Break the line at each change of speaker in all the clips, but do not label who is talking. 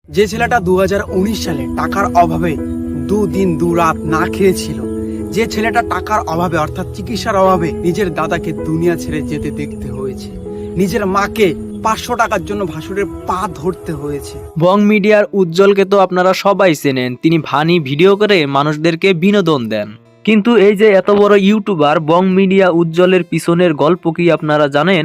যে ছেলেটা 2019 সালে টাকার অভাবে দুদিন দুরাত না খেয়েছিল, যে ছেলেটা টাকার অভাবে অর্থাৎ চিকিৎসার অভাবে নিজের দাদাকে দুনিয়া ছেড়ে যেতে দেখতে হয়েছে, নিজের মাকে 500 টাকার জন্য ভাসুরের পা ধরতে হয়েছে।
বং মিডিয়ার উজ্জ্বলকে তো আপনারা সবাই চেনেন, তিনি ফানি ভিডিও করে মানুষদেরকে বিনোদন দেন। কিন্তু এই যে এত বড় ইউটিউবার বং মিডিয়া উজ্জ্বলের পিছনের গল্প কি আপনারা জানেন?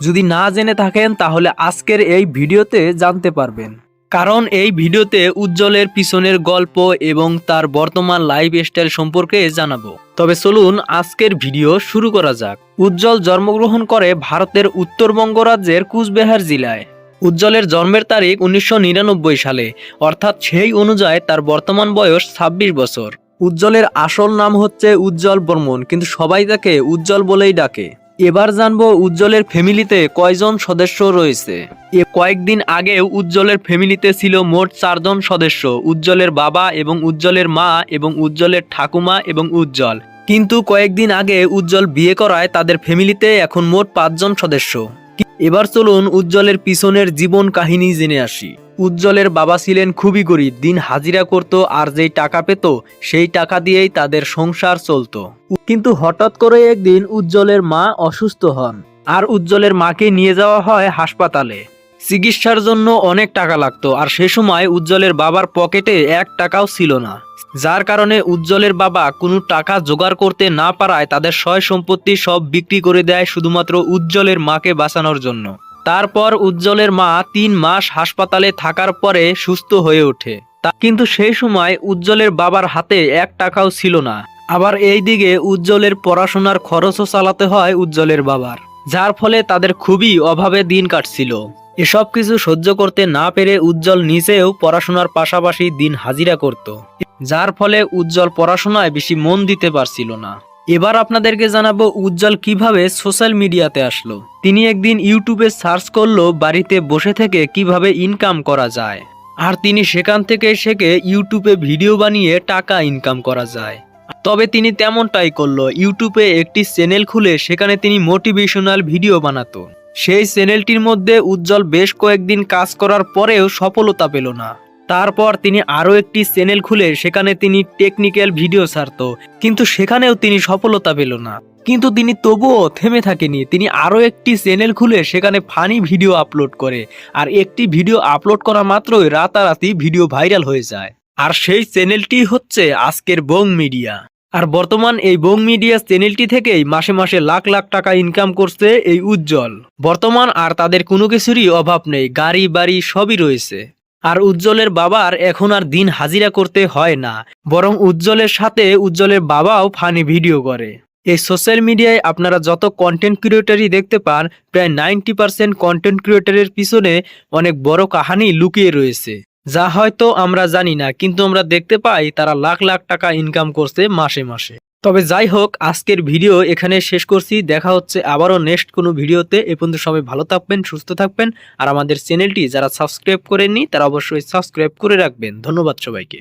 যদি না জেনে থাকেন তাহলে আজকের এই ভিডিওতে জানতে পারবেন, কারণ এই ভিডিওতে উজ্জ্বলের পিছনের গল্প এবং তার বর্তমান লাইফস্টাইল সম্পর্কে জানাবো। তবে চলুন আজকের ভিডিও শুরু করা যাক। উজ্জ্বল জন্মগ্রহণ করে ভারতের উত্তরবঙ্গ রাজ্যের কুচবিহার জেলায়। উজ্জ্বলের জন্মের তারিখ 1999 সালে, অর্থাৎ সেই অনুযায়ী তার বর্তমান বয়স 26 বছর। উজ্জ্বলের আসল নাম হচ্ছে উজ্জ্বল বর্মন, কিন্তু সবাই তাকে উজ্জ্বল বলেই ডাকে। এবার জানবো উজ্জ্বলের ফ্যামিলিতে কয়জন সদস্য রয়েছে। কয়েকদিন আগেও উজ্জ্বলের ফ্যামিলিতে ছিল মোট 4 জন সদস্য, উজ্জ্বলের বাবা এবং উজ্জ্বলের মা এবং উজ্জ্বলের ঠাকুমা এবং উজ্জ্বল। কিন্তু কয়েকদিন আগে উজ্জ্বল বিয়ে করায় তাদের ফ্যামিলিতে এখন মোট 5 জন সদস্য। এবার চলুন উজ্জ্বলের পিছনের জীবন কাহিনী জেনে আসি। উজ্জ্বলের বাবা ছিলেন খুবই গরিব, দিন হাজিরা করত আর যেই টাকা পেত সেই টাকা দিয়েই তাদের সংসার চলতো। কিন্তু হঠাৎ করে একদিন উজ্জ্বলের মা অসুস্থ হন আর উজ্জ্বলের মাকে নিয়ে যাওয়া হয় হাসপাতালে। চিকিৎসার জন্য অনেক টাকা লাগতো আর সে সময় উজ্জ্বলের বাবার পকেটে 1 টাকাও ছিল না, যার কারণে উজ্জ্বলের বাবা কোনো টাকা জোগাড় করতে না পারায় তাদের সয় সম্পত্তি সব বিক্রি করে দেয় শুধুমাত্র উজ্জ্বলের মাকে বাঁচানোর জন্য। তারপর উজ্জ্বলের মা 3 মাস হাসপাতালে থাকার পরে সুস্থ হয়ে ওঠে। কিন্তু সেই সময় উজ্জ্বলের বাবার হাতে 1 টাকাও ছিল না। আবার এই দিকে উজ্জ্বলের পড়াশোনার খরচও চালাতে হয় উজ্জ্বলের বাবার, যার ফলে তাদের খুবই অভাবে দিন কাটছিল। এসব কিছু সহ্য করতে না পেরে উজ্জ্বল নিজেও পড়াশোনার পাশাপাশি দিন হাজিরা করত, যার ফলে উজ্জ্বল পড়াশোনায় বেশি মন দিতে পারছিল না। এবার আপনাদেরকে জানাবো উজ্জ্বল কিভাবে সোশ্যাল মিডিয়াতে আসলো। তিনি একদিন ইউটিউবে সার্চ করলো বাড়িতে বসে থেকে কিভাবে ইনকাম করা যায়, আর তিনি সেখান থেকে শিখে ইউটিউবে ভিডিও বানিয়ে টাকা ইনকাম করা যায়। তবে তিনি তেমনটাই করলো, ইউটিউবে একটি চ্যানেল খুলে সেখানে তিনি মোটিভেশনাল ভিডিও বানাতো। সেই চ্যানেলটির মধ্যে উজ্জ্বল বেশ কয়েকদিন কাজ করার পরেও সফলতা পেল না। তারপর তিনি আরও একটি চ্যানেল খুলে সেখানে তিনি টেকনিক্যাল ভিডিও ছাড়তো, কিন্তু সেখানেও তিনি সফলতা পেল না। কিন্তু তিনি তবুও থেমে থাকেনি, তিনি আরও একটি চ্যানেল খুলে সেখানে ফানি ভিডিও আপলোড করে, আর একটি ভিডিও আপলোড করা মাত্রই রাতারাতি ভিডিও ভাইরাল হয়ে যায়। আর সেই চ্যানেলটি হচ্ছে আজকের বং মিডিয়া। আর বর্তমান এই বং মিডিয়া চ্যানেলটি থেকেই মাসে মাসে লাখ লাখ টাকা ইনকাম করছে এই উজ্জ্বল। বর্তমান আর তাদের কোনো কিছুরই অভাব নেই, গাড়ি বাড়ি সবই রয়েছে। আর উজ্জ্বলের বাবার এখন আর দিন হাজিরা করতে হয় না, বরং উজ্জ্বলের সাথে উজ্জ্বলের বাবাও ফানি ভিডিও করে। এই সোশ্যাল মিডিয়ায় আপনারা যত কন্টেন্ট ক্রিয়েটরই দেখতে পান, প্রায় 90% কন্টেন্ট ক্রিয়েটরের পিছনে অনেক বড় কাহিনী লুকিয়ে রয়েছে, যা হয়তো আমরা জানি না, কিন্তু আমরা দেখতে পাই তারা লাখ লাখ টাকা ইনকাম করছে মাসে মাসে। তবে যাই হোক, আজকের ভিডিও এখানে শেষ করছি। দেখা হচ্ছে আবারও নেক্সট কোনো ভিডিওতে। এ পর্যন্ত সবাই ভালো থাকবেন, সুস্থ থাকবেন, আর আমাদের চ্যানেলটি যারা সাবস্ক্রাইব করেননি তারা অবশ্যই সাবস্ক্রাইব করে রাখবেন। ধন্যবাদ সবাইকে।